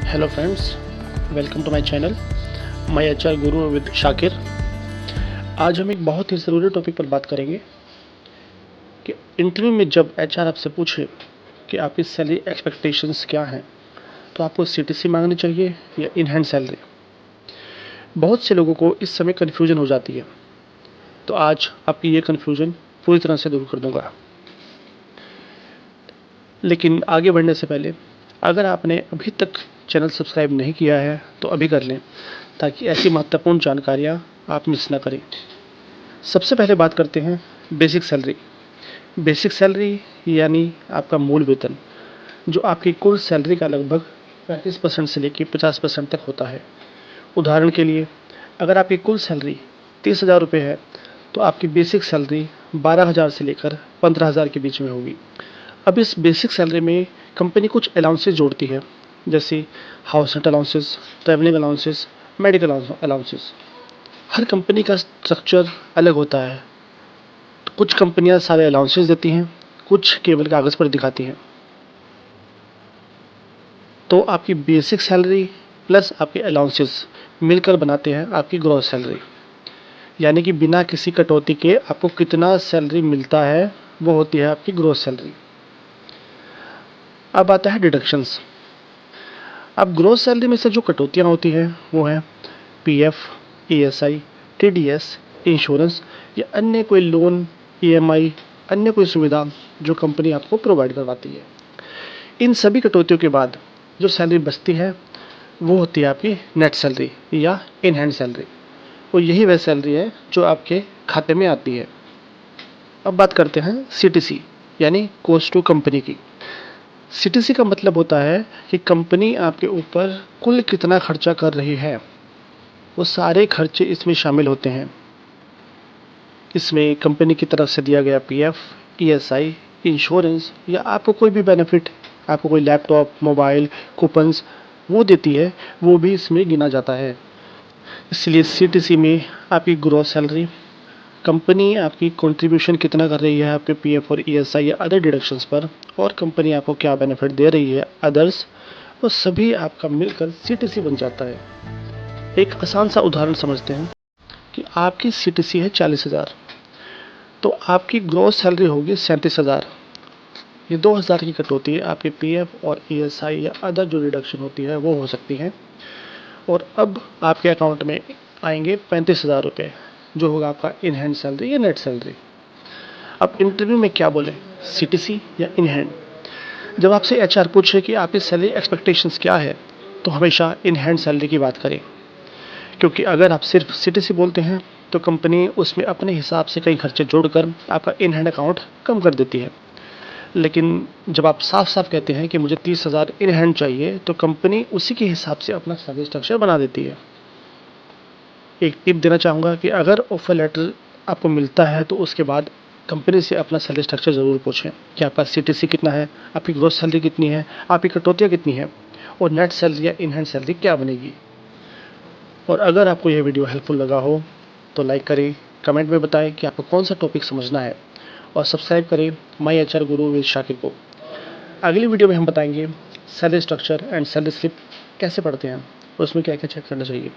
Hello friends, welcome to my channel my HR guru with Shakir. आज हम एक बहुत ही ज़रूरी टॉपिक पर बात करेंगे कि इंटरव्यू में जब एचआर आपसे पूछे कि आपकी सैलरी एक्सपेक्टेशंस क्या हैं, तो आपको सीटीसी मांगनी चाहिए या इन हैंड सैलरी। बहुत से लोगों को इस समय कन्फ्यूजन हो जाती है, तो आज आपकी ये कन्फ्यूजन पूरी तरह से दूर कर दूंगा। लेकिन आगे बढ़ने से पहले अगर आपने अभी तक चैनल सब्सक्राइब नहीं किया है तो अभी कर लें, ताकि ऐसी महत्वपूर्ण जानकारियाँ आप मिस ना करें। सबसे पहले बात करते हैं बेसिक सैलरी। बेसिक सैलरी यानी आपका मूल वेतन, जो आपकी कुल सैलरी का लगभग 35% से लेकर 50% तक होता है। उदाहरण के लिए, अगर आपकी कुल सैलरी 30,000 रुपये है, तो आपकी बेसिक सैलरी 12,000 से लेकर 15,000 के बीच में होगी। अब इस बेसिक सैलरी में कंपनी कुछ अलाउंसेस जोड़ती है, जैसे house rent allowances, travelling allowances, medical allowances. हर कंपनी का स्ट्रक्चर अलग होता है। तो कुछ कंपनियां सारे अलाउंसेस देती हैं, कुछ केवल कागज़ पर दिखाती हैं। तो आपकी बेसिक सैलरी प्लस आपके अलाउंसेस मिलकर बनाते हैं आपकी ग्रॉस सैलरी, यानी कि बिना किसी कटौती के आपको कितना सैलरी मिलता है वो होती है आपकी ग्रॉस सैलरी। अब आता है डिडक्शंस। अब ग्रॉस सैलरी में से जो कटौतियाँ होती हैं वो हैं पीएफ, ईएसआई, टीडीएस, इंश्योरेंस या अन्य कोई लोन, ईएमआई, अन्य कोई सुविधा जो कंपनी आपको प्रोवाइड करवाती है। इन सभी कटौतियों के बाद जो सैलरी बचती है वो होती है आपकी नेट सैलरी या इन हैंड सैलरी। और यही वह सैलरी है जो आपके खाते में आती है। अब बात करते हैं सीटीसी यानी कॉस्ट टू कंपनी की। सीटीसी का मतलब होता है कि कंपनी आपके ऊपर कुल कितना खर्चा कर रही है, वो सारे खर्चे इसमें शामिल होते हैं। इसमें कंपनी की तरफ से दिया गया पीएफ, ईएसआई, इंश्योरेंस या आपको कोई भी बेनिफिट, आपको कोई लैपटॉप, मोबाइल, कूपन्स वो देती है, वो भी इसमें गिना जाता है। इसलिए सीटीसी में आपकी ग्रॉस सैलरी, कंपनी आपकी कंट्रीब्यूशन कितना कर रही है आपके पीएफ और ईएसआई या अदर डिडक्शंस पर, और कंपनी आपको क्या बेनिफिट दे रही है अदर्स, वो सभी आपका मिलकर सीटीसी बन जाता है। एक आसान सा उदाहरण समझते हैं कि आपकी सीटीसी है 40,000, तो आपकी ग्रॉस सैलरी होगी 37,000। ये 2,000 की कटौती आपके पीएफ और ईएसआई या अदर जो डिडक्शन होती है वो हो सकती है। और अब आपके अकाउंट में आएंगे 35,000 रुपये, जो होगा आपका इन हैंड सैलरी या नेट सैलरी। अब इंटरव्यू में क्या बोले, सीटीसी या इन हैंड? जब आपसे एचआर पूछे कि आपकी सैलरी एक्सपेक्टेशंस क्या है, तो हमेशा इन हैंड सैलरी की बात करें, क्योंकि अगर आप सिर्फ सीटीसी बोलते हैं तो कंपनी उसमें अपने हिसाब से कई खर्चे जोड़कर आपका इन हैंड अकाउंट कम कर देती है। लेकिन जब आप साफ साफ कहते हैं कि मुझे 30,000 इन हैंड चाहिए, तो कंपनी उसी के हिसाब से अपना सैलरी स्ट्रक्चर बना देती है। एक टिप देना चाहूँगा कि अगर ऑफर लेटर आपको मिलता है तो उसके बाद कंपनी से अपना सैलरी स्ट्रक्चर ज़रूर पूछें कि आपका सीटीसी कितना है, आपकी ग्रॉस सैलरी कितनी है, आपकी कटौतियाँ कितनी है, और नेट सैलरी या इन हैंड सैलरी क्या बनेगी। और अगर आपको यह वीडियो हेल्पफुल लगा हो तो लाइक करें, कमेंट में बताएं कि आपको कौन सा टॉपिक समझना है, और सब्सक्राइब करें my HR guru with Shakir को। अगली वीडियो में हम बताएंगे salary structure and salary slip कैसे पढ़ते हैं और उसमें क्या क्या चेक करना चाहिए।